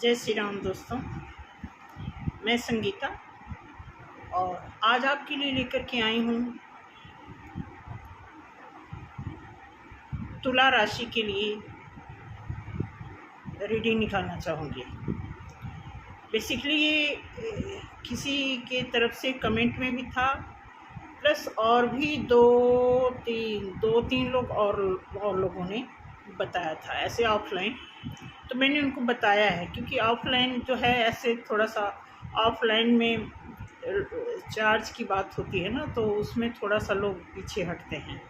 जय श्री राम दोस्तों, मैं संगीता और आज आपके लिए लेकर के आई हूँ तुला राशि के लिए रीडिंग निकालना चाहूँगी। बेसिकली ये किसी के तरफ से कमेंट में भी था, प्लस और भी दो तीन लोग और लोगों ने बताया था ऐसे ऑफलाइन। तो मैंने उनको बताया है, क्योंकि ऑफलाइन जो है ऐसे थोड़ा सा ऑफलाइन में चार्ज की बात होती है ना, तो उसमें थोड़ा सा लोग पीछे हटते हैं।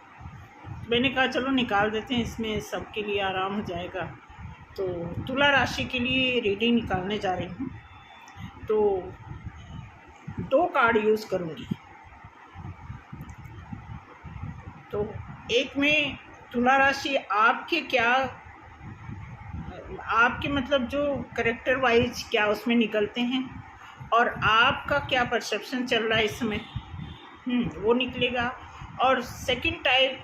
मैंने कहा चलो निकाल देते हैं, इसमें सबके लिए आराम हो जाएगा। तो तुला राशि के लिए रीडिंग निकालने जा रही हूँ। तो 2 कार्ड यूज़ करूँगी। तो एक में तुला राशि आपके मतलब जो करेक्टर वाइज क्या उसमें निकलते हैं और आपका क्या परसेप्शन चल रहा है इस समय, वो निकलेगा। और सेकंड टाइप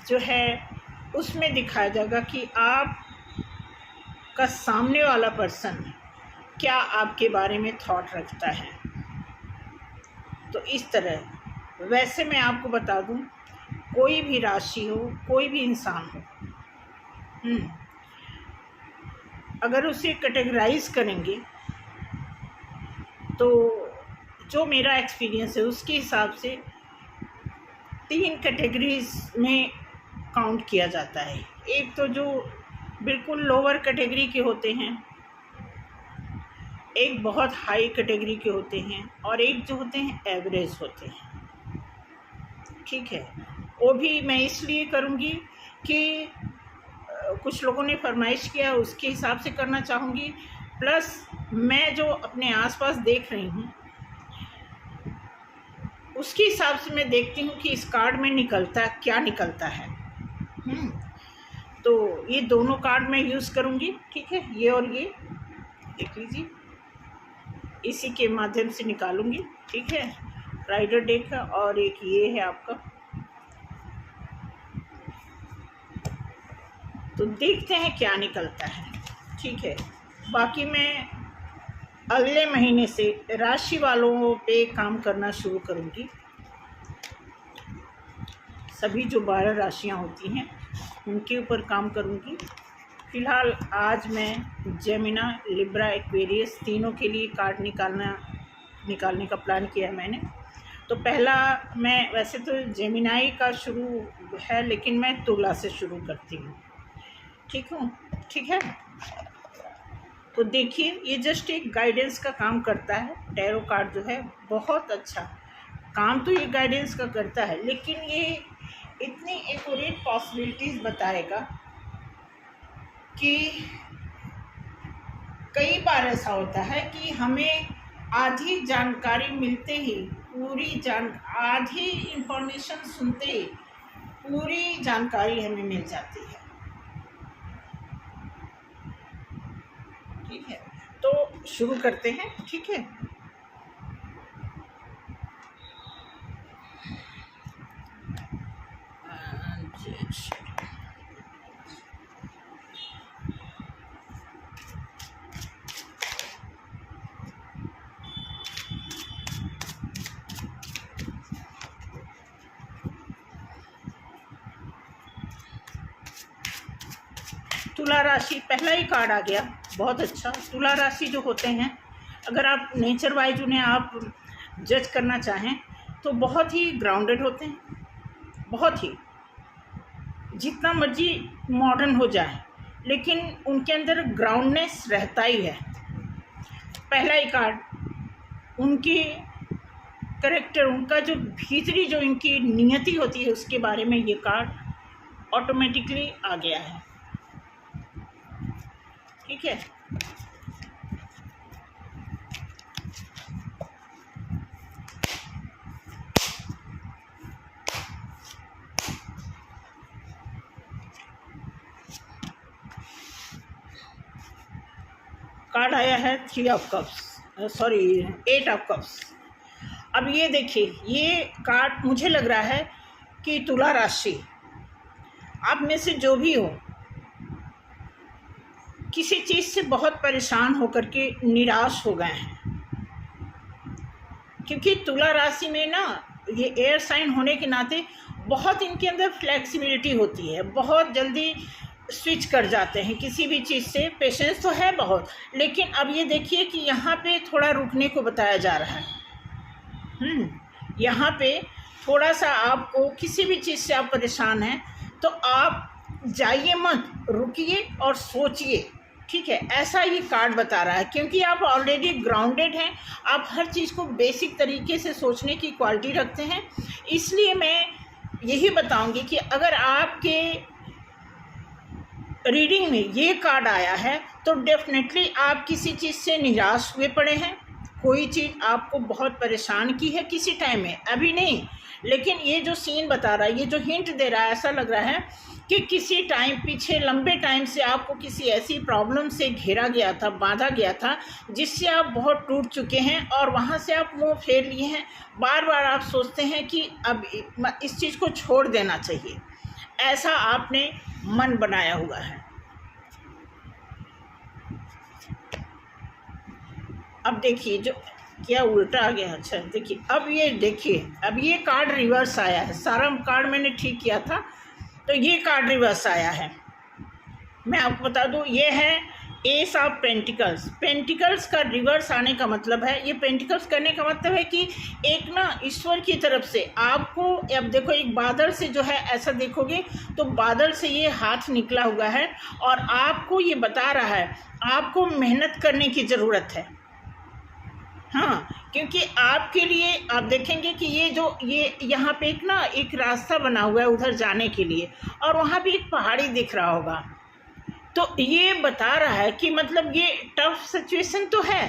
जो है उसमें दिखाया जाएगा कि आप का सामने वाला पर्सन क्या आपके बारे में थॉट रखता है। तो इस तरह वैसे मैं आपको बता दूं, कोई भी राशि हो, कोई भी इंसान हो, अगर उसे कैटेगराइज करेंगे तो जो मेरा एक्सपीरियंस है उसके हिसाब से 3 कैटेगरीज में काउंट किया जाता है। एक तो जो बिल्कुल लोअर कैटेगरी के होते हैं, एक बहुत हाई कैटेगरी के होते हैं, और एक जो होते हैं एवरेज होते हैं। ठीक है, वो भी मैं इसलिए करूँगी कि कुछ लोगों ने फरमाइश किया, उसके हिसाब से करना चाहूँगी। प्लस मैं जो अपने आसपास देख रही हूँ उसके हिसाब से मैं देखती हूँ कि इस कार्ड में क्या निकलता है। तो ये दोनों कार्ड मैं यूज़ करूँगी। ठीक है, ये और ये देख लीजिए, इसी के माध्यम से निकालूंगी। ठीक है, राइडर डेक है और एक ये है आपका। तो देखते हैं क्या निकलता है। ठीक है, बाकी मैं अगले महीने से राशि वालों पे काम करना शुरू करूंगी। सभी जो 12 राशियां होती हैं उनके ऊपर काम करूंगी। फिलहाल आज मैं जेमिना, लिब्रा, एक्वेरियस तीनों के लिए कार्ड निकालने का प्लान किया है मैंने। तो पहला मैं वैसे तो जेमिनाई का शुरू है, लेकिन मैं तुला से शुरू करती हूँ। ठीक है। तो देखिए, ये जस्ट एक गाइडेंस का काम करता है। टैरो कार्ड जो है बहुत अच्छा काम तो ये गाइडेंस का करता है, लेकिन ये इतनी एक्यूरेट पॉसिबिलिटीज़ बताएगा कि कई बार ऐसा होता है कि हमें आधी जानकारी मिलते ही आधी इंफॉर्मेशन सुनते ही पूरी जानकारी हमें मिल जाती है। ठीक है, तो शुरू करते हैं। ठीक है, तुला राशि पहला ही कार्ड आ गया, बहुत अच्छा। तुला राशि जो होते हैं, अगर आप नेचर वाइज उन्हें आप जज करना चाहें तो बहुत ही ग्राउंडेड होते हैं, बहुत ही, जितना मर्जी मॉडर्न हो जाए लेकिन उनके अंदर ग्राउंडनेस रहता ही है। पहला ही कार्ड उनकी करेक्टर, उनका जो भीतरी जो इनकी नियति होती है उसके बारे में ये कार्ड ऑटोमेटिकली आ गया है। ठीक है, कार्ड आया है 8 ऑफ कप्स। अब ये देखिए, ये कार्ड मुझे लग रहा है कि तुला राशि आप में से जो भी हो, किसी चीज़ से बहुत परेशान होकर के निराश हो गए हैं, क्योंकि तुला राशि में ना ये एयर साइन होने के नाते बहुत इनके अंदर फ्लेक्सिबिलिटी होती है, बहुत जल्दी स्विच कर जाते हैं किसी भी चीज़ से। पेशेंस तो है बहुत, लेकिन अब ये देखिए कि यहाँ पे थोड़ा रुकने को बताया जा रहा है। यहाँ पे थोड़ा सा आपको किसी भी चीज़ से आप परेशान हैं तो आप जाइए मत, रुकिए और सोचिए, ठीक है। ऐसा ये कार्ड बता रहा है, क्योंकि आप ऑलरेडी ग्राउंडेड हैं, आप हर चीज़ को बेसिक तरीके से सोचने की क्वालिटी रखते हैं। इसलिए मैं यही बताऊंगी कि अगर आपके रीडिंग में ये कार्ड आया है तो डेफिनेटली आप किसी चीज़ से निराश हुए पड़े हैं, कोई चीज़ आपको बहुत परेशान की है किसी टाइम में, अभी नहीं, लेकिन ये जो सीन बता रहा है, ये जो हिंट दे रहा है, ऐसा लग रहा है कि किसी टाइम पीछे लंबे टाइम से आपको किसी ऐसी प्रॉब्लम से घेरा गया था, बांधा गया था, जिससे आप बहुत टूट चुके हैं और वहाँ से आप मुँह फेर लिए हैं। बार बार आप सोचते हैं कि अब इस चीज़ को छोड़ देना चाहिए, ऐसा आपने मन बनाया हुआ है। अब देखिए जो क्या उल्टा आ गया, अच्छा देखिए, अब ये देखिए, अब ये कार्ड रिवर्स आया है। सारा कार्ड मैंने ठीक किया था तो ये कार्ड रिवर्स आया है। मैं आपको बता दूं, ये है एस ऑफ पेंटिकल्स। पेंटिकल्स का रिवर्स आने का मतलब है, ये पेंटिकल्स करने का मतलब है कि एक ना ईश्वर की तरफ से आपको, अब देखो एक बादल से जो है ऐसा देखोगे तो बादल से ये हाथ निकला हुआ है और आपको ये बता रहा है आपको मेहनत करने की ज़रूरत है। हाँ, क्योंकि आपके लिए आप देखेंगे कि ये यहाँ पे एक रास्ता बना हुआ है उधर जाने के लिए, और वहाँ भी एक पहाड़ी दिख रहा होगा। तो ये बता रहा है कि मतलब ये टफ सिचुएशन तो है।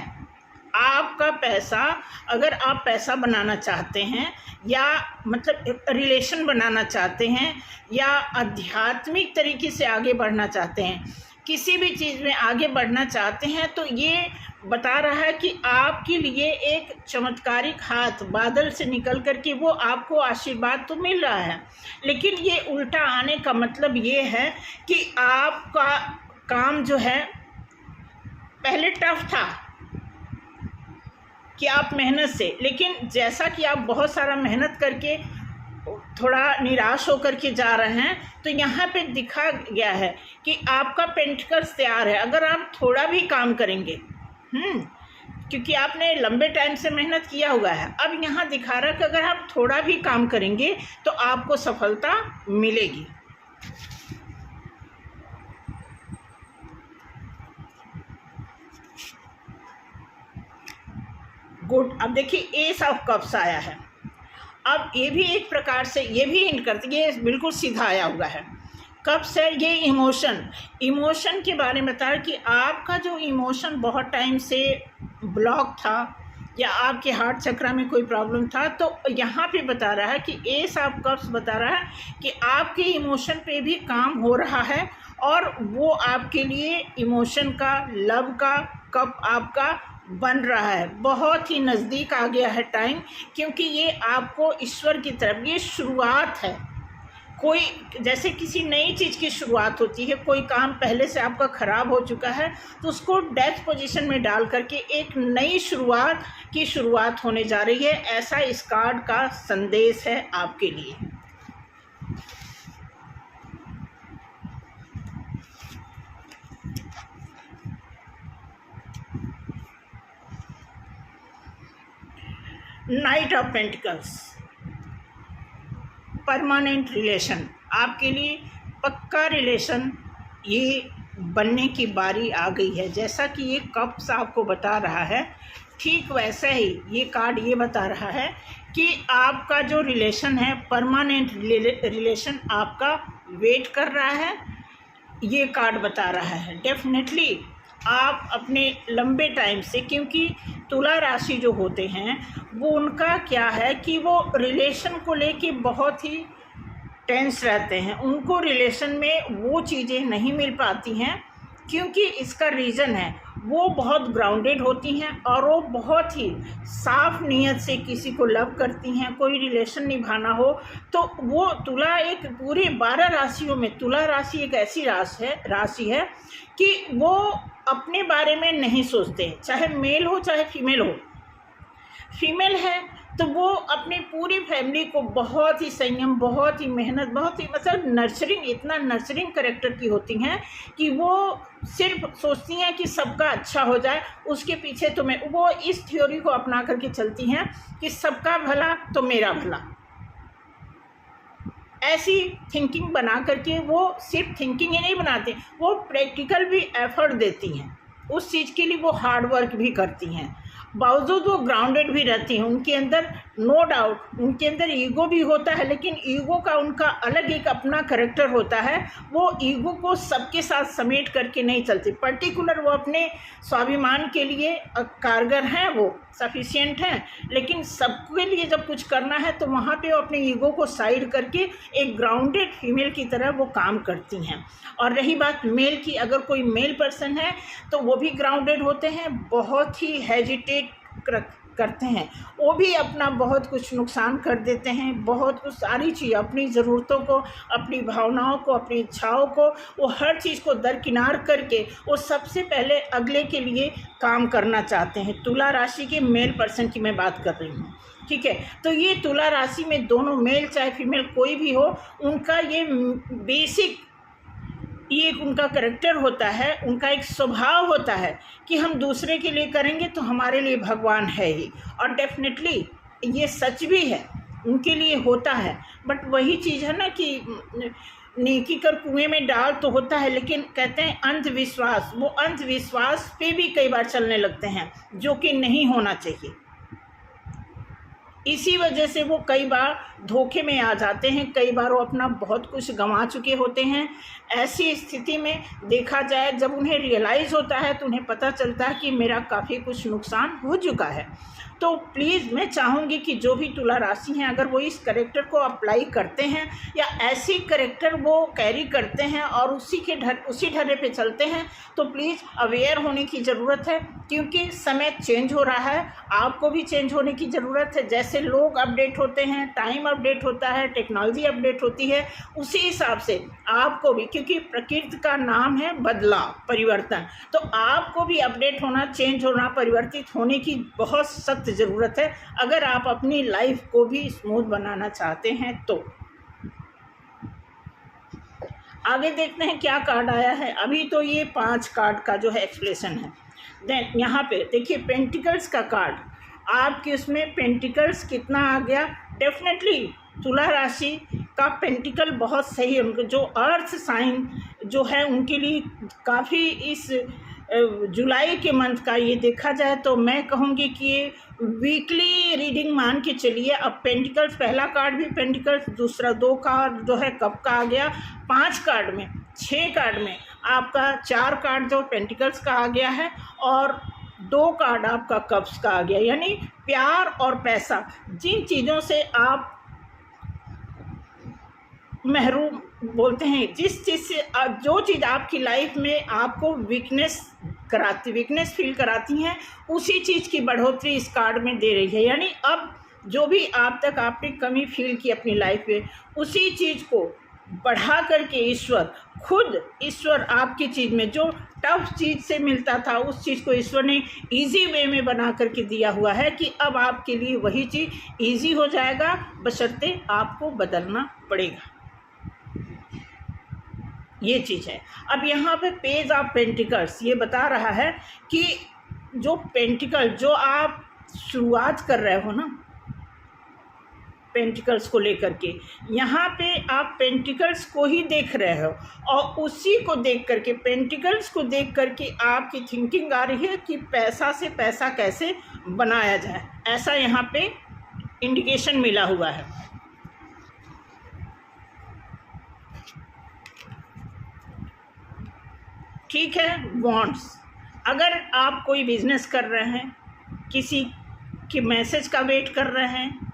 आपका पैसा, अगर आप पैसा बनाना चाहते हैं या मतलब रिलेशन बनाना चाहते हैं या आध्यात्मिक तरीके से आगे बढ़ना चाहते हैं, किसी भी चीज़ में आगे बढ़ना चाहते हैं, तो ये बता रहा है कि आपके लिए एक चमत्कारिक हाथ बादल से निकल कर के वो आपको आशीर्वाद तो मिल रहा है, लेकिन ये उल्टा आने का मतलब ये है कि आपका काम जो है पहले टफ था कि आप मेहनत से, लेकिन जैसा कि आप बहुत सारा मेहनत करके थोड़ा निराश होकर के जा रहे हैं, तो यहाँ पे दिखा गया है कि आपका पेंटिकल्स तैयार है अगर आप थोड़ा भी काम करेंगे। क्योंकि आपने लंबे टाइम से मेहनत किया हुआ है। अब यहाँ दिखा रहा है कि अगर आप थोड़ा भी काम करेंगे तो आपको सफलता मिलेगी। गुड। अब देखिए एस ऑफ कप्स आया है। अब ये भी एक प्रकार से ये भी हिंट करती है, ये बिल्कुल सीधा आया हुआ है। कप्स है ये इमोशन के बारे में बता रहा कि आपका जो इमोशन बहुत टाइम से ब्लॉक था या आपके हार्ट चक्र में कोई प्रॉब्लम था, तो यहाँ पे बता रहा है कि एस ऑफ कप्स बता रहा है कि आपके इमोशन पे भी काम हो रहा है और वो आपके लिए इमोशन का, लव का कप आपका बन रहा है। बहुत ही नज़दीक आ गया है टाइम, क्योंकि ये आपको ईश्वर की तरफ, ये शुरुआत है। कोई जैसे किसी नई चीज़ की शुरुआत होती है, कोई काम पहले से आपका ख़राब हो चुका है तो उसको डेथ पोजीशन में डाल करके एक नई शुरुआत की शुरुआत होने जा रही है, ऐसा इस कार्ड का संदेश है आपके लिए। Night of pentacles, permanent relation, आपके लिए पक्का रिलेशन ये बनने की बारी आ गई है। जैसा कि ये कप्स आपको बता रहा है, ठीक वैसे ही ये कार्ड ये बता रहा है कि आपका जो रिलेशन है, परमानेंट रिलेशन आपका वेट कर रहा है। ये कार्ड बता रहा है डेफिनेटली आप अपने लंबे टाइम से, क्योंकि तुला राशि जो होते हैं वो उनका क्या है कि वो रिलेशन को लेके बहुत ही टेंस रहते हैं, उनको रिलेशन में वो चीज़ें नहीं मिल पाती हैं, क्योंकि इसका रीज़न है वो बहुत ग्राउंडेड होती हैं और वो बहुत ही साफ नीयत से किसी को लव करती हैं, कोई रिलेशन निभाना हो तो वो तुला एक पूरे 12 राशियों में तुला राशि एक ऐसी राशि है कि वो अपने बारे में नहीं सोचते, चाहे मेल हो चाहे फीमेल हो। फीमेल है तो वो अपनी पूरी फैमिली को बहुत ही संयम, बहुत ही मेहनत, बहुत ही मतलब नर्चरिंग, इतना नर्चरिंग करेक्टर की होती हैं कि वो सिर्फ सोचती हैं कि सबका अच्छा हो जाए, उसके पीछे तो मैं वो इस थ्योरी को अपना करके चलती हैं कि सबका भला तो मेरा भला। ऐसी थिंकिंग बना करके वो सिर्फ थिंकिंग ही नहीं बनाते, वो प्रैक्टिकल भी एफर्ट देती हैं, उस चीज़ के लिए वो हार्ड वर्क भी करती हैं, बावजूद वो ग्राउंडेड भी रहती हैं। उनके अंदर नो डाउट उनके अंदर ईगो भी होता है, लेकिन ईगो का उनका अलग एक अपना करैक्टर होता है। वो ईगो को सबके साथ समेट करके नहीं चलती, पर्टिकुलर वो अपने स्वाभिमान के लिए कारगर हैं, वो सफिशिएंट हैं, लेकिन सबके लिए जब कुछ करना है तो वहाँ पे वो अपने ईगो को साइड करके एक ग्राउंडेड फीमेल की तरह वो काम करती हैं। और रही बात मेल की, अगर कोई मेल पर्सन है तो वो भी ग्राउंडेड होते हैं, बहुत ही हेजिटेट करते हैं, वो भी अपना बहुत कुछ नुकसान कर देते हैं, बहुत कुछ सारी चीज़ अपनी ज़रूरतों को, अपनी भावनाओं को, अपनी इच्छाओं को, वो हर चीज़ को दरकिनार करके वो सबसे पहले अगले के लिए काम करना चाहते हैं। तुला राशि के मेल पर्सन की मैं बात कर रही हूँ, ठीक है। तो ये तुला राशि में दोनों मेल चाहे फीमेल कोई भी हो, उनका ये बेसिक ये एक उनका करैक्टर होता है, उनका एक स्वभाव होता है कि हम दूसरे के लिए करेंगे तो हमारे लिए भगवान है ही, और डेफिनेटली ये सच भी है, उनके लिए होता है। बट वही चीज़ है ना कि नेकी कर कुएं में डाल तो होता है, लेकिन कहते हैं अंधविश्वास, वो अंधविश्वास पे भी कई बार चलने लगते हैं, जो कि नहीं होना चाहिए। इसी वजह से वो कई बार धोखे में आ जाते हैं, कई बार वो अपना बहुत कुछ गंवा चुके होते हैं। ऐसी स्थिति में देखा जाए, जब उन्हें रियलाइज़ होता है तो उन्हें पता चलता है कि मेरा काफ़ी कुछ नुकसान हो चुका है। तो प्लीज़ मैं चाहूँगी कि जो भी तुला राशि हैं, अगर वो इस करैक्टर को अप्लाई करते हैं या ऐसी करैक्टर वो कैरी करते हैं और उसी ढर्रे पे चलते हैं, तो प्लीज़ अवेयर होने की ज़रूरत है, क्योंकि समय चेंज हो रहा है, आपको भी चेंज होने की ज़रूरत है। जैसे लोग अपडेट होते हैं, टाइम अपडेट होता है, टेक्नोलॉजी अपडेट होती है, उसी हिसाब से आपको भी, क्योंकि प्रकृति का नाम है बदलाव, परिवर्तन, तो आपको भी अपडेट होना, चेंज होना, परिवर्तित होने की बहुत सख्त ज़रूरत है, अगर आप अपनी लाइफ को भी स्मूथ बनाना चाहते हैं तो। आगे देखते हैं क्या कार्ड आया है। अभी तो ये 5 कार्ड का जो है एक्सप्लेनेशन है। देन यहाँ पे देखिए पेंटिकल्स का कार्ड, आपके उसमें पेंटिकल्स कितना आ गया। डेफिनेटली तुला राशि का पेंटिकल बहुत सही है, उनको जो अर्थ साइन जो है उनके लिए काफ़ी इस जुलाई के मंथ का ये देखा जाए तो मैं कहूँगी कि ये वीकली रीडिंग मान के चलिए। अब पेंटिकल्स पहला कार्ड भी पेंटिकल्स, दूसरा 2 कार्ड जो है कप का आ गया, 5 कार्ड में 6 कार्ड में आपका 4 कार्ड जो पेंटिकल्स का आ गया है और 2 कार्ड आपका कप्स का आ गया। यानी प्यार और पैसा, जिन चीज़ों से आप महरूम बोलते हैं, जिस चीज़ से जो चीज़ आपकी लाइफ में आपको वीकनेस फील कराती हैं, उसी चीज़ की बढ़ोतरी इस कार्ड में दे रही है। यानी अब जो भी आपने कमी फील की अपनी लाइफ में, उसी चीज़ को बढ़ा करके ईश्वर आपकी चीज़ में जो टफ चीज़ से मिलता था, उस चीज़ को ईश्वर ने इजी वे में बना करके दिया हुआ है कि अब आपके लिए वही चीज़ इजी हो जाएगा, बशर्ते आपको बदलना पड़ेगा। ये चीज़ है। अब यहाँ पे पेज ऑफ पेंटिकल्स ये बता रहा है कि जो पेंटिकल जो आप शुरुआत कर रहे हो ना पेंटिकल्स को लेकर के, यहाँ पे आप पेंटिकल्स को ही देख रहे हो और उसी को देख करके, पेंटिकल्स को देख करके आपकी थिंकिंग आ रही है कि पैसा से पैसा कैसे बनाया जाए, ऐसा यहाँ पे इंडिकेशन मिला हुआ है। ठीक है। वॉन्ट्स, अगर आप कोई बिजनेस कर रहे हैं, किसी के मैसेज का वेट कर रहे हैं,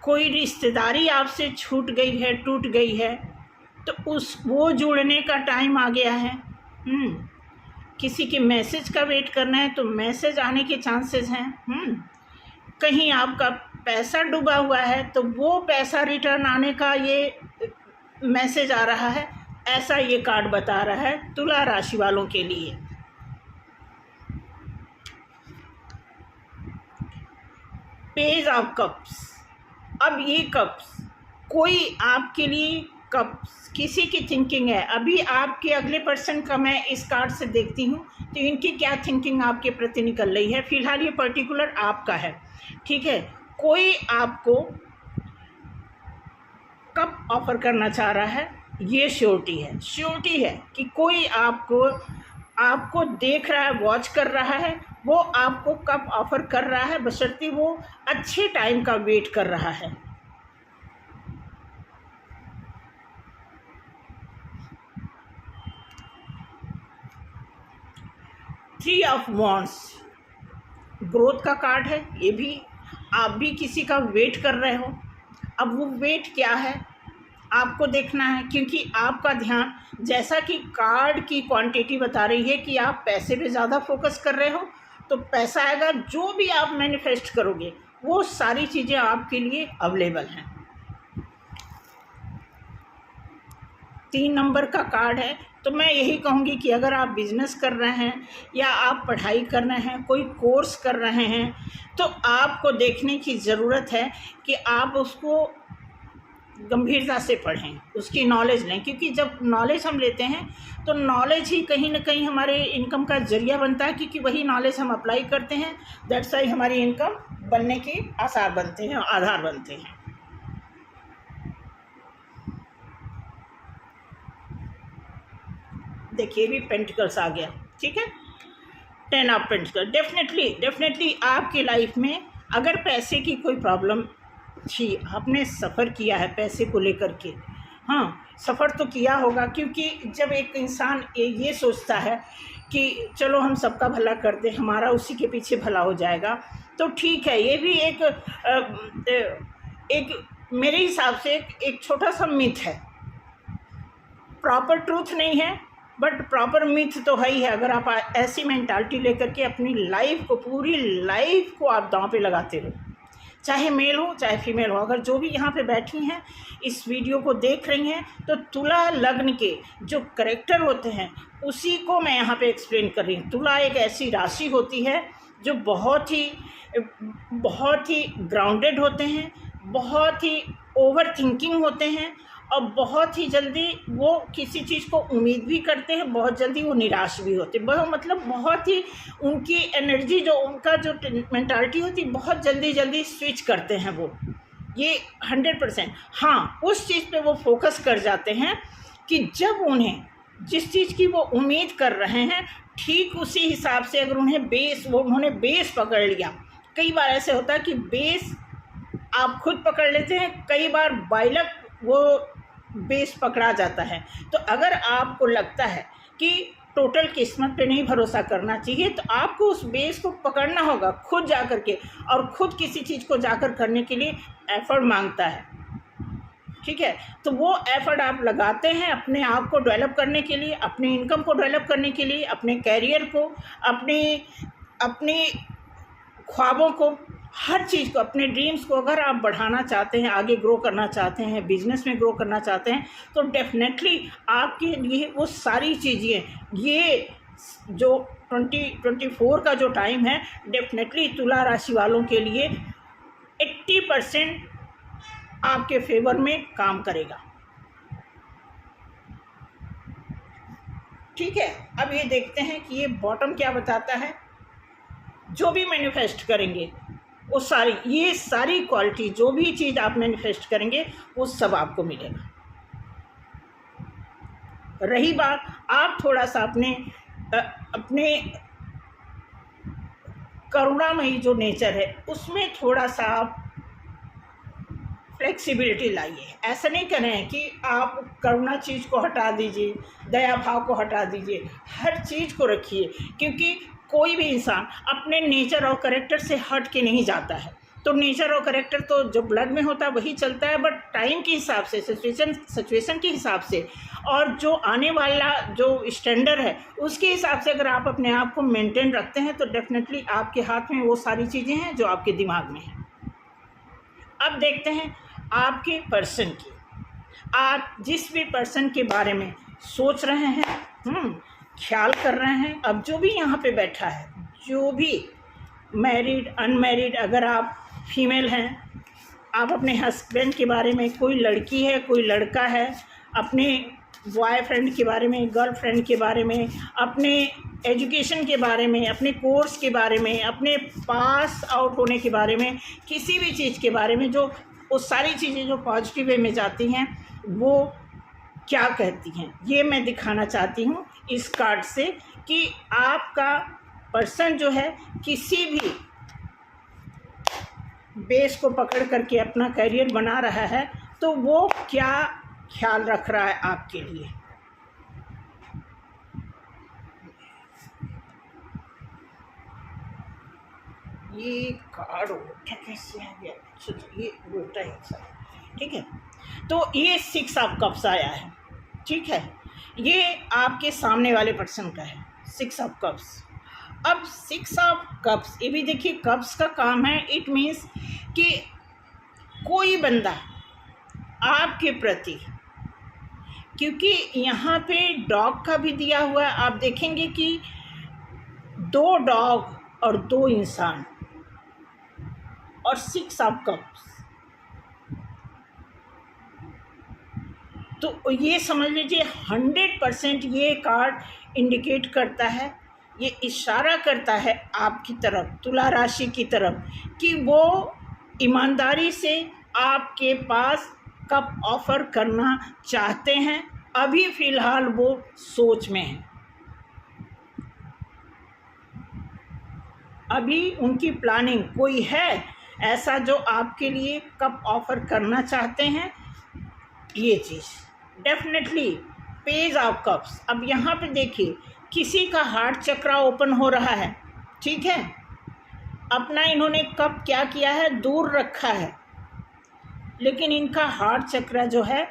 कोई रिश्तेदारी आपसे छूट गई है, टूट गई है, तो वो जुड़ने का टाइम आ गया है। किसी के मैसेज का वेट करना है तो मैसेज आने के चांसेस हैं। कहीं आपका पैसा डूबा हुआ है तो वो पैसा रिटर्न आने का ये मैसेज आ रहा है, ऐसा ये कार्ड बता रहा है तुला राशि वालों के लिए। Page of cups. अब ये कप्स कोई आपके लिए कप्स किसी की थिंकिंग है। अभी आपके अगले पर्सन का मैं इस कार्ड से देखती हूँ तो इनकी क्या थिंकिंग आपके प्रति निकल रही है। फिलहाल ये पर्टिकुलर आपका है, ठीक है। कोई आपको कप ऑफर करना चाह रहा है, ये श्योरिटी है कि कोई आपको देख रहा है, वॉच कर रहा है, वो आपको कप ऑफर कर रहा है, बशर्ते वो अच्छे टाइम का वेट कर रहा है। थ्री ऑफ वॉन्ड्स ग्रोथ का कार्ड है। ये भी आप भी किसी का वेट कर रहे हो। अब वो वेट क्या है आपको देखना है, क्योंकि आपका ध्यान, जैसा कि कार्ड की क्वांटिटी बता रही है कि आप पैसे पे ज़्यादा फोकस कर रहे हो, तो पैसा आएगा। जो भी आप मैनिफेस्ट करोगे वो सारी चीज़ें आपके लिए अवेलेबल हैं। 3 नंबर का कार्ड है। तो मैं यही कहूँगी कि अगर आप बिज़नेस कर रहे हैं या आप पढ़ाई कर रहे हैं, कोई कोर्स कर रहे हैं, तो आपको देखने की ज़रूरत है कि आप उसको गंभीरता से पढ़ें, उसकी नॉलेज लें। क्योंकि जब नॉलेज हम लेते हैं तो नॉलेज ही कहीं ना कहीं हमारे इनकम का ज़रिया बनता है, क्योंकि वही नॉलेज हम अप्लाई करते हैं। दैट्स वाई हमारी इनकम बनने के आसार बनते हैं, आधार बनते हैं। देखिए भी पेंटिकल्स आ गया, ठीक है। 10 ऑफ पेंटिकल्स। डेफिनेटली आपकी लाइफ में अगर पैसे की कोई प्रॉब्लम थी, आपने सफ़र किया है पैसे को लेकर के, हाँ सफ़र तो किया होगा। क्योंकि जब एक इंसान ये सोचता है कि चलो हम सबका भला कर दें, हमारा उसी के पीछे भला हो जाएगा, तो ठीक है। ये भी एक मेरे हिसाब से एक छोटा सा मिथ है, प्रॉपर ट्रूथ नहीं है, बट प्रॉपर मिथ तो है ही है। अगर आप ऐसी मेंटालिटी लेकर के अपनी लाइफ को, पूरी लाइफ को आप दांव पे लगाते हो, चाहे मेल हो चाहे फीमेल हो। अगर जो भी यहाँ पे बैठी हैं इस वीडियो को देख रही हैं, तो तुला लग्न के जो करेक्टर होते हैं उसी को मैं यहाँ पे एक्सप्लेन कर रही हूँ। तुला एक ऐसी राशि होती है जो बहुत ही ग्राउंडेड होते हैं, बहुत ही ओवर थिंकिंग होते हैं, और बहुत ही जल्दी वो किसी चीज़ को उम्मीद भी करते हैं, बहुत जल्दी वो निराश भी होते हैं। मतलब बहुत ही उनकी एनर्जी, जो उनका जो मेंटालिटी होती है, बहुत जल्दी स्विच करते हैं वो, ये 100%। हाँ, उस चीज़ पे वो फोकस कर जाते हैं कि जब उन्हें जिस चीज़ की वो उम्मीद कर रहे हैं, ठीक उसी हिसाब से अगर उन्होंने बेस पकड़ लिया। कई बार ऐसे होता है कि बेस आप खुद पकड़ लेते हैं, कई बार बाइलक वो बेस पकड़ा जाता है। तो अगर आपको लगता है कि टोटल किस्मत पे नहीं भरोसा करना चाहिए, तो आपको उस बेस को पकड़ना होगा खुद जा कर के, और खुद किसी चीज़ को जाकर करने के लिए एफर्ट मांगता है, ठीक है। तो वो एफर्ट आप लगाते हैं अपने आप को डेवलप करने के लिए, अपनी इनकम को डेवलप करने के लिए, अपने कैरियर को, अपनी ख्वाबों को, हर चीज़ को, अपने ड्रीम्स को अगर आप बढ़ाना चाहते हैं, आगे ग्रो करना चाहते हैं, बिजनेस में ग्रो करना चाहते हैं, तो डेफिनेटली आपके लिए वो सारी चीज़ें, ये जो 2024 का जो टाइम है, डेफिनेटली तुला राशि वालों के लिए 80% आपके फेवर में काम करेगा, ठीक है। अब ये देखते हैं कि ये बॉटम क्या बताता है। जो भी मैनिफेस्ट करेंगे वो ये सारी क्वालिटी, जो भी चीज़ आप मैनिफेस्ट करेंगे वो सब आपको मिलेगा। रही बात, आप थोड़ा सा अपने करुणामयी जो नेचर है उसमें थोड़ा सा आप फ्लेक्सिबिलिटी लाइए। ऐसा नहीं कर रहे हैं कि आप करुणा चीज़ को हटा दीजिए, दया भाव को हटा दीजिए, हर चीज़ को रखिए, क्योंकि कोई भी इंसान अपने नेचर और कैरेक्टर से हट के नहीं जाता है। तो नेचर और करेक्टर तो जो ब्लड में होता है वही चलता है, बट टाइम के हिसाब से, सिचुएशन के हिसाब से और जो आने वाला जो स्टैंडर्ड है उसके हिसाब से अगर आप अपने आप को मेंटेन रखते हैं तो डेफिनेटली आपके हाथ में वो सारी चीज़ें हैं जो आपके दिमाग में हैं। अब देखते हैं आपके पर्सन की। आप जिस भी पर्सन के बारे में सोच रहे हैं, ख्याल कर रहे हैं, अब जो भी यहाँ पे बैठा है, जो भी मैरिड अनमैरिड, अगर आप फीमेल हैं, आप अपने हस्बैंड के बारे में, कोई लड़की है कोई लड़का है, अपने बॉयफ्रेंड के बारे में, गर्लफ्रेंड के बारे में, अपने एजुकेशन के बारे में, अपने कोर्स के बारे में, अपने पास आउट होने के बारे में, किसी भी चीज़ के बारे में, जो वो सारी चीज़ें जो पॉजिटिव वे में जाती हैं वो क्या कहती हैं, ये मैं दिखाना चाहती हूँ इस कार्ड से कि आपका पर्सन जो है किसी भी बेस को पकड़ करके अपना करियर बना रहा है तो वो क्या ख्याल रख रहा है आपके लिए। ये कार्ड उल्टा कैसे आ गया? ये उल्टा ही था, ठीक है। तो ये 6 ऑफ कप्स आया है, ठीक है। ये आपके सामने वाले पर्सन का है 6 ऑफ कप्स। अब 6 ऑफ कप्स, ये भी देखिए कप्स का काम है। इट मीन्स कि कोई बंदा आपके प्रति, क्योंकि यहाँ पे डॉग का भी दिया हुआ है, आप देखेंगे कि 2 डॉग और 2 इंसान और 6 ऑफ कप्स, तो ये समझ लीजिए 100% ये कार्ड इंडिकेट करता है, ये इशारा करता है आपकी तरफ, तुला राशि की तरफ, कि वो ईमानदारी से आपके पास कप ऑफ़र करना चाहते हैं। अभी फ़िलहाल वो सोच में हैं, अभी उनकी प्लानिंग कोई है ऐसा जो आपके लिए कप ऑफ़र करना चाहते हैं। ये चीज़ डेफिनेटली पेज ऑफ कप्स। अब यहाँ पे देखिए किसी का हार्ट चक्रा ओपन हो रहा है, ठीक है। अपना इन्होंने कप क्या किया है, दूर रखा है, लेकिन इनका हार्ट चक्रा जो है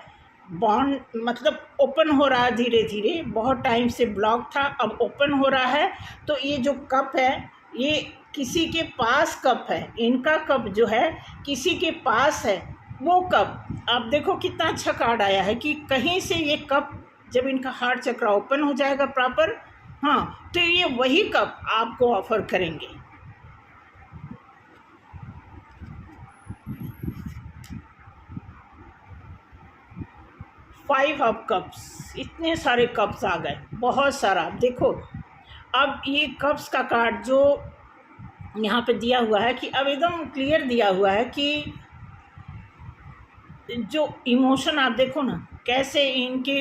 बॉन्ड मतलब ओपन हो रहा है धीरे धीरे, बहुत टाइम से ब्लॉक था, अब ओपन हो रहा है। तो ये जो कप है ये किसी के पास कप है, इनका कप जो है किसी के पास है। वो कप आप देखो कितना अच्छा कार्ड आया है कि कहीं से ये कप जब इनका हार्ट चक्र ओपन हो जाएगा प्रॉपर, हाँ, तो ये वही कप आपको ऑफर करेंगे। फाइव ऑफ कप्स, इतने सारे कप्स आ गए, बहुत सारा। देखो अब ये कप्स का कार्ड जो यहाँ पे दिया हुआ है कि अब एकदम क्लियर दिया हुआ है कि जो इमोशन आप देखो ना कैसे इनके,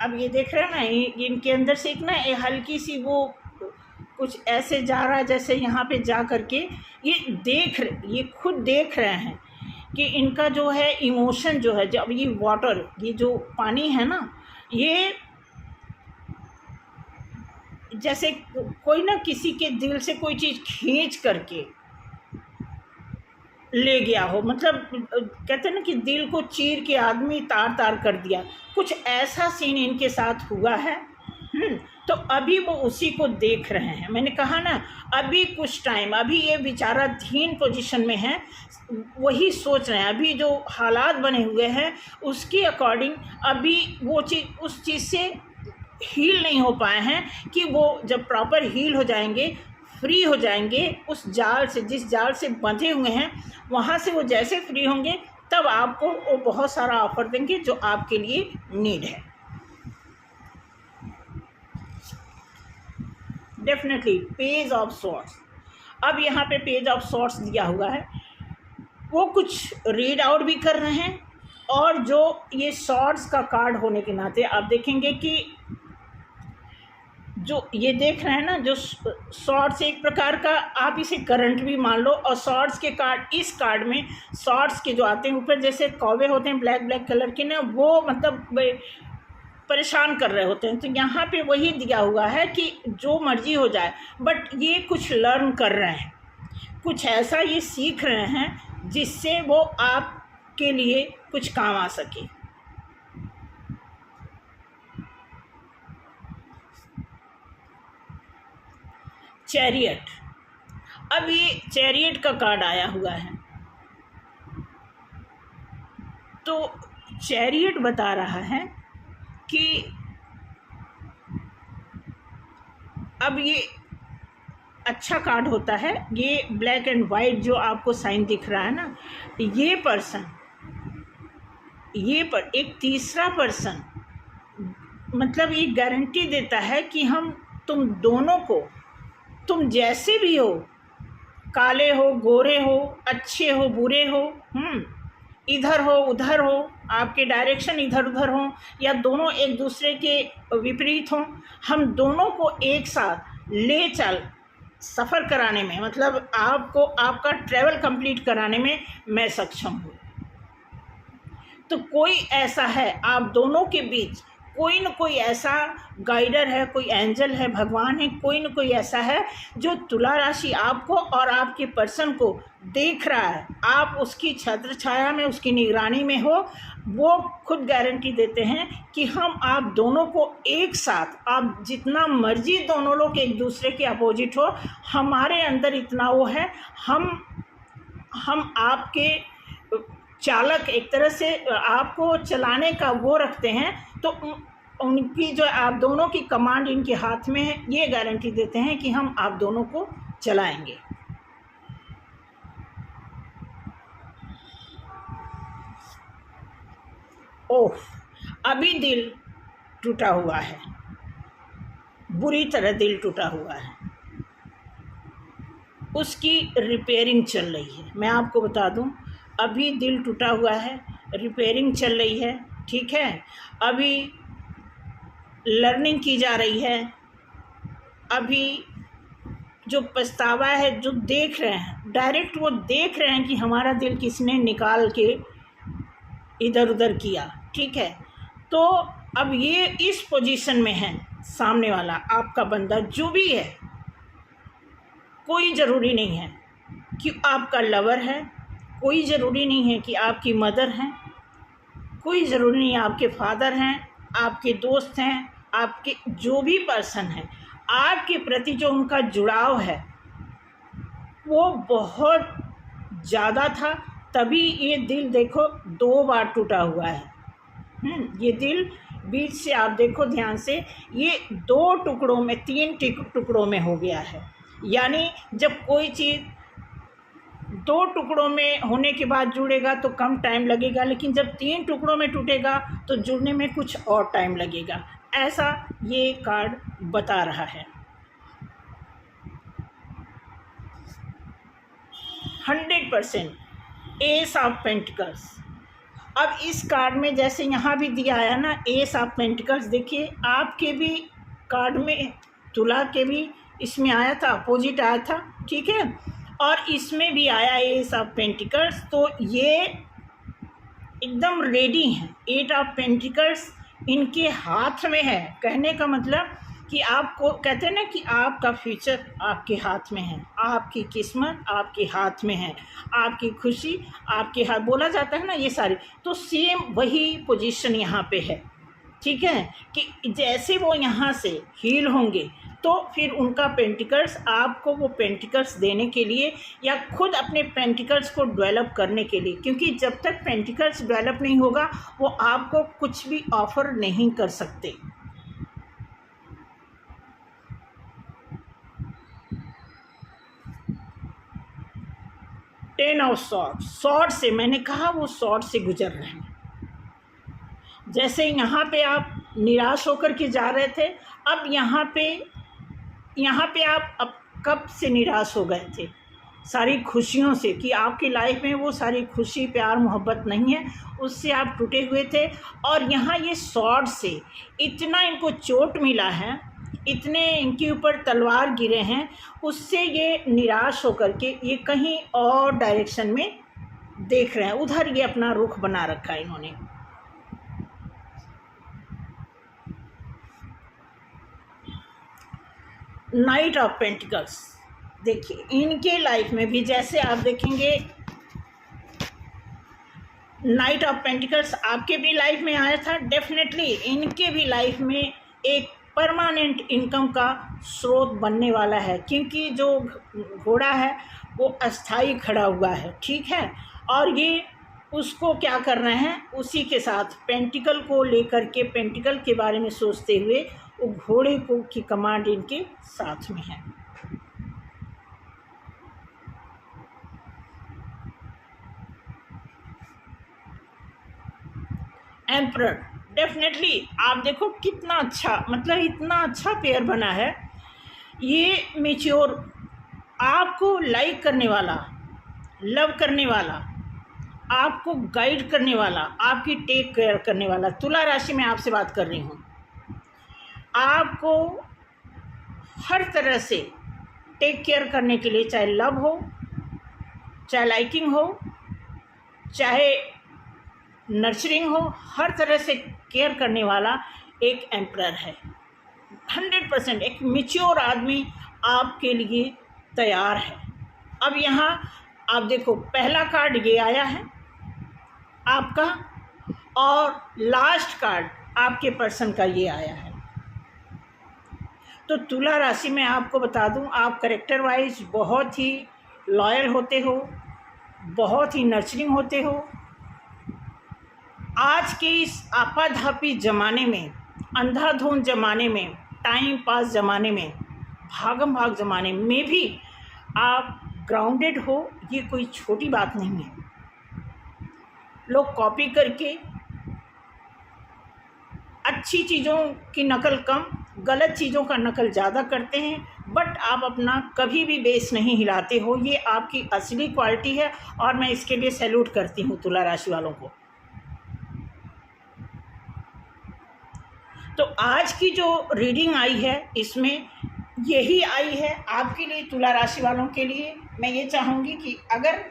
अब ये देख रहे हैं ना, इनके अंदर से एक ना हल्की सी वो कुछ ऐसे जा रहा है जैसे यहाँ पे जा करके ये खुद देख रहे हैं कि इनका जो है इमोशन जो है, जब ये वाटर, ये जो पानी है ना, ये जैसे कोई ना किसी के दिल से कोई चीज़ खींच करके ले गया हो, मतलब कहते हैं ना कि दिल को चीर के आदमी तार तार कर दिया, कुछ ऐसा सीन इनके साथ हुआ है। तो अभी वो उसी को देख रहे हैं। मैंने कहा ना अभी कुछ टाइम, अभी ये विचाराधीन पोजीशन में है, वही सोच रहे हैं। अभी जो हालात बने हुए हैं उसके अकॉर्डिंग अभी वो चीज़ उस चीज़ से हील नहीं हो पाए हैं कि वो जब प्रॉपर हील हो जाएंगे, फ्री हो जाएंगे उस जाल से, जिस जाल से बंधे हुए हैं, वहाँ से वो जैसे फ्री होंगे तब आपको वो बहुत सारा ऑफर देंगे जो आपके लिए नीड है। Definitely page of swords. अब यहाँ पे पेज ऑफ सॉर्ड्स दिया हुआ है, वो कुछ रीड आउट भी कर रहे हैं, और जो ये सॉर्ड्स का कार्ड होने के नाते आप देखेंगे कि जो ये देख रहे हैं ना, जो शॉर्ट्स एक प्रकार का आप इसे करंट भी मान लो, और शॉर्ट्स के कार्ड, इस कार्ड में शॉर्ट्स के जो आते हैं ऊपर जैसे कौवे होते हैं ब्लैक ब्लैक कलर के ना, वो मतलब परेशान कर रहे होते हैं। तो यहाँ पे वही दिया हुआ है कि जो मर्जी हो जाए, बट ये कुछ लर्न कर रहे हैं, कुछ ऐसा ये सीख रहे हैं जिससे वो आपके लिए कुछ काम आ सके। चैरियट, अब ये चैरियट का कार्ड आया हुआ है, तो चैरियट बता रहा है कि अब ये अच्छा कार्ड होता है, ये ब्लैक एंड वाइट जो आपको साइन दिख रहा है ना, ये पर्सन, एक तीसरा पर्सन मतलब ये गारंटी देता है कि हम तुम दोनों को, तुम जैसे भी हो, काले हो गोरे हो, अच्छे हो बुरे हो, इधर हो उधर हो, आपके डायरेक्शन इधर उधर हो या दोनों एक दूसरे के विपरीत हों, हम दोनों को एक साथ ले चल सफ़र कराने में, मतलब आपको आपका ट्रैवल कंप्लीट कराने में मैं सक्षम हूँ। तो कोई ऐसा है आप दोनों के बीच, कोई न कोई ऐसा गाइडर है, कोई एंजल है, भगवान है, कोई न कोई ऐसा है जो तुला राशि आपको और आपके पर्सन को देख रहा है, आप उसकी छत्र छाया में, उसकी निगरानी में हो। वो खुद गारंटी देते हैं कि हम आप दोनों को एक साथ, आप जितना मर्जी दोनों लोग एक दूसरे के अपोजिट हो, हमारे अंदर इतना वो है, हम आपके चालक, एक तरह से आपको चलाने का वो रखते हैं, तो उनकी जो आप दोनों की कमांड इनके हाथ में है, ये गारंटी देते हैं कि हम आप दोनों को चलाएंगे। ओह, अभी दिल टूटा हुआ है, बुरी तरह दिल टूटा हुआ है, उसकी रिपेयरिंग चल रही है। मैं आपको बता दूं, अभी दिल टूटा हुआ है, रिपेयरिंग चल रही है, ठीक है, अभी लर्निंग की जा रही है, अभी जो पछतावा है, जो देख रहे हैं डायरेक्ट, वो देख रहे हैं कि हमारा दिल किसने निकाल के इधर उधर किया, ठीक है। तो अब ये इस पोजीशन में है, सामने वाला आपका बंदा जो भी है, कोई ज़रूरी नहीं है कि आपका लवर है, कोई ज़रूरी नहीं है कि आपकी मदर हैं, कोई ज़रूरी नहीं है आपके फादर हैं, आपके दोस्त हैं, आपके जो भी पर्सन हैं, आपके प्रति जो उनका जुड़ाव है वो बहुत ज़्यादा था, तभी ये दिल देखो 2 बार टूटा हुआ है। ये दिल बीच से आप देखो ध्यान से, ये 2 टुकड़ों में, 3 टुकड़ों में हो गया है। यानी जब कोई चीज़ 2 टुकड़ों में होने के बाद जुड़ेगा तो कम टाइम लगेगा, लेकिन जब 3 टुकड़ों में टूटेगा तो जुड़ने में कुछ और टाइम लगेगा, ऐसा ये कार्ड बता रहा है। 100% एस ऑफ पेंटिकल्स। अब इस कार्ड में जैसे यहाँ भी दिया है ना, एस ऑफ पेंटिकल्स, देखिए आपके भी कार्ड में, तुला के भी इसमें आया था, अपोजिट आया था, ठीक है, और इसमें भी आया एस ऑफ पेंटिकल्स, तो ये एकदम रेडी हैं। 8 ऑफ पेंटिकल्स इनके हाथ में है, कहने का मतलब कि आपको कहते हैं ना कि आपका फ्यूचर आपके हाथ में है, आपकी किस्मत आपके हाथ में है, आपकी खुशी आपके हाथ, बोला जाता है ना ये सारी, तो सेम वही पोजीशन यहाँ पे है, ठीक है, कि जैसे वो यहाँ से हील होंगे तो फिर उनका पेंटिकल्स आपको वो पेंटिकल्स देने के लिए या खुद अपने पेंटिकल्स को डेवलप करने के लिए, क्योंकि जब तक पेंटिकल्स डेवलप नहीं होगा वो आपको कुछ भी ऑफर नहीं कर सकते। टेन ऑफ सॉर्ड, सॉर्ड से, मैंने कहा वो सॉर्ड से गुजर रहे हैं। जैसे यहाँ पे आप निराश होकर के जा रहे थे, अब यहाँ पे आप अब कब से निराश हो गए थे सारी खुशियों से, कि आपकी लाइफ में वो सारी खुशी प्यार मोहब्बत नहीं है, उससे आप टूटे हुए थे, और यहाँ ये सॉर्ड से इतना इनको चोट मिला है, इतने इनके ऊपर तलवार गिरे हैं, उससे ये निराश होकर के ये कहीं और डायरेक्शन में देख रहे हैं, उधर ये अपना रुख बना रखा है इन्होंने। नाइट ऑफ पेंटिकल्स, देखिए इनके लाइफ में भी जैसे आप देखेंगे नाइट ऑफ पेंटिकल्स आपके भी लाइफ में आया था, डेफिनेटली इनके भी लाइफ में एक परमानेंट इनकम का स्रोत बनने वाला है, क्योंकि जो घोड़ा है वो अस्थाई खड़ा हुआ है, ठीक है। और ये उसको क्या कर रहे हैं, उसी के साथ पेंटिकल को लेकर के, पेंटिकल के बारे में सोचते हुए वो घोड़े को की कमांड इनके साथ में है। एम्परर, डेफिनेटली आप देखो कितना अच्छा, मतलब इतना अच्छा पेयर बना है। ये मैच्योर, आपको लाइक करने वाला, लव करने वाला, आपको गाइड करने वाला, आपकी टेक केयर करने वाला। तुला राशि में आपसे बात कर रही हूँ, आपको हर तरह से टेक केयर करने के लिए, चाहे लव हो, चाहे लाइकिंग हो, चाहे नर्चरिंग हो, हर तरह से केयर करने वाला एक एम्परर है। 100% एक मैच्योर आदमी आपके लिए तैयार है। अब यहाँ आप देखो पहला कार्ड ये आया है आपका, और लास्ट कार्ड आपके पर्सन का ये आया है। तो तुला राशि में आपको बता दूं, आप कैरेक्टर वाइज बहुत ही लॉयल होते हो, बहुत ही नर्चरिंग होते हो। आज के इस आपाधापी ज़माने में, अंधाधुंध ज़माने में, टाइम पास ज़माने में, भागम भाग ज़माने में भी आप ग्राउंडेड हो, ये कोई छोटी बात नहीं है। लोग कॉपी करके अच्छी चीज़ों की नकल कम, गलत चीज़ों का नकल ज़्यादा करते हैं, बट आप अपना कभी भी बेस नहीं हिलाते हो। ये आपकी असली क्वालिटी है और मैं इसके लिए सैल्यूट करती हूँ तुला राशि वालों को। तो आज की जो रीडिंग आई है इसमें यही आई है आपके लिए, तुला राशि वालों के लिए। मैं ये चाहूँगी कि अगर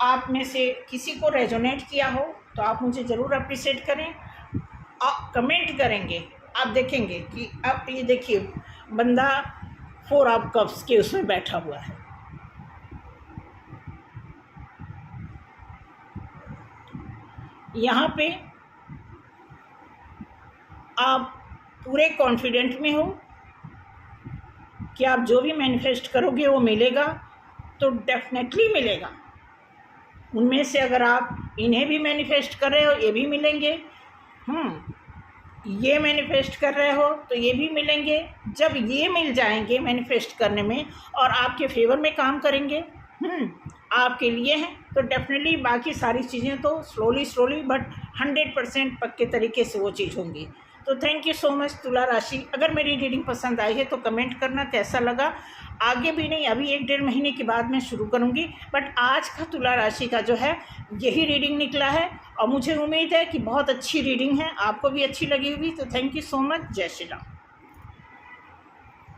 आप में से किसी को रेजोनेट किया हो तो आप मुझे ज़रूर अप्रिशिएट करें, आप कमेंट करेंगे। आप देखेंगे कि अब ये देखिए बंदा 4 ऑफ कप्स के उसमें बैठा हुआ है। यहाँ पे आप पूरे कॉन्फिडेंट में हो कि आप जो भी मैनिफेस्ट करोगे वो मिलेगा, तो डेफिनेटली मिलेगा। उनमें से अगर आप इन्हें भी मैनिफेस्ट कर रहे हो ये भी मिलेंगे, ये मैनिफेस्ट कर रहे हो तो ये भी मिलेंगे। जब ये मिल जाएंगे मैनिफेस्ट करने में और आपके फेवर में काम करेंगे, आपके लिए हैं, तो डेफिनेटली बाकी सारी चीज़ें तो स्लोली बट 100% पक्के तरीके से वो चीज़ होंगी। तो थैंक यू सो मच तुला राशि। अगर मेरी रीडिंग पसंद आई है तो कमेंट करना कैसा लगा। आगे भी नहीं, अभी 1-1.5 महीने के बाद मैं शुरू करूँगी, बट आज का तुला राशि का जो है यही रीडिंग निकला है और मुझे उम्मीद है कि बहुत अच्छी रीडिंग है, आपको भी अच्छी लगी होगी। तो थैंक यू सो मच। जय श्री राम।